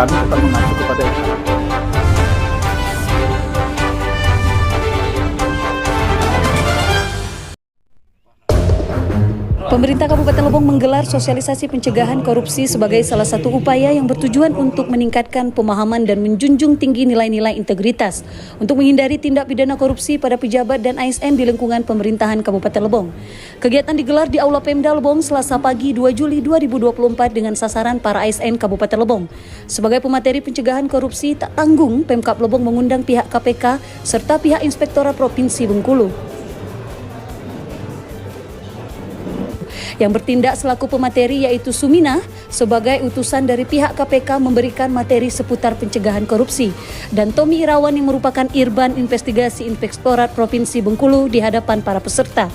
kami tetap mengacu kepada itu. Pemerintah Kabupaten Lebong menggelar sosialisasi pencegahan korupsi sebagai salah satu upaya yang bertujuan untuk meningkatkan pemahaman dan menjunjung tinggi nilai-nilai integritas untuk menghindari tindak pidana korupsi pada pejabat dan ASN di lingkungan pemerintahan Kabupaten Lebong. Kegiatan digelar di Aula Pemda Lebong Selasa pagi 2 Juli 2024 dengan sasaran para ASN Kabupaten Lebong. Sebagai pemateri pencegahan korupsi tak tanggung, Pemkab Lebong mengundang pihak KPK serta pihak Inspektorat Provinsi Bengkulu yang bertindak selaku pemateri, yaitu Sumina sebagai utusan dari pihak KPK memberikan materi seputar pencegahan korupsi, dan Tommy Irawan yang merupakan Irban Investigasi Inspektorat Provinsi Bengkulu di hadapan para peserta.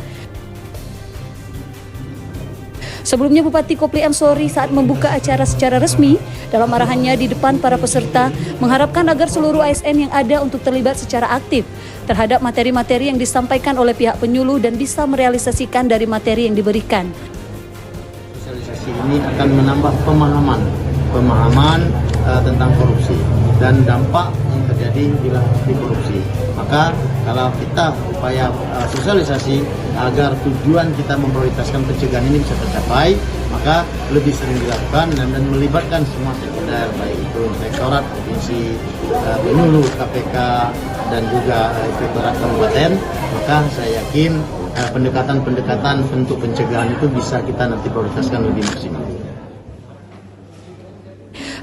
Sebelumnya Bupati Kopli Ansori saat membuka acara secara resmi dalam arahannya di depan para peserta mengharapkan agar seluruh ASN yang ada untuk terlibat secara aktif terhadap materi-materi yang disampaikan oleh pihak penyuluh dan bisa merealisasikan dari materi yang diberikan. Sosialisasi ini akan menambah pemahaman tentang korupsi dan dampak yang terjadi bila korupsi. Maka kalau kita upaya sosialisasi agar tujuan kita memprioritaskan pencegahan ini bisa tercapai, maka lebih sering dilakukan dan melibatkan semua stakeholder, baik itu Inspektorat Provinsi, penyuluh KPK dan juga Inspektorat Kabupaten. Maka saya yakin pendekatan bentuk pencegahan itu bisa kita nanti prioritaskan lebih maksimal.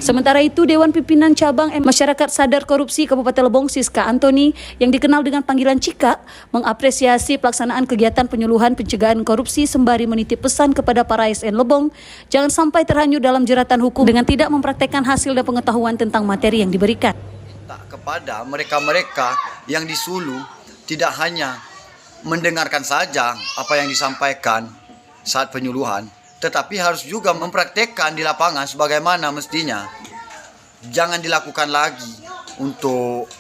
Sementara itu, Dewan Pimpinan Cabang Masyarakat Sadar Korupsi Kabupaten Lebong Siska Antoni yang dikenal dengan panggilan Cika mengapresiasi pelaksanaan kegiatan penyuluhan pencegahan korupsi sembari menitip pesan kepada para ASN Lebong jangan sampai terhanyut dalam jeratan hukum dengan tidak mempraktekkan hasil dan pengetahuan tentang materi yang diberikan. Kepada mereka-mereka yang disuluh tidak hanya mendengarkan saja apa yang disampaikan saat penyuluhan, tetapi harus juga mempraktekkan di lapangan sebagaimana mestinya. Jangan dilakukan lagi untuk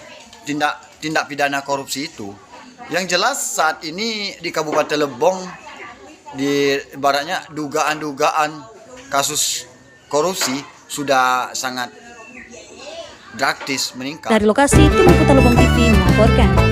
tindak pidana korupsi itu. Yang jelas saat ini di Kabupaten Lebong, di ibaratnya dugaan-dugaan kasus korupsi sudah sangat drastis meningkat. Dari lokasi, Tim Liputan Lebong TV melaporkan.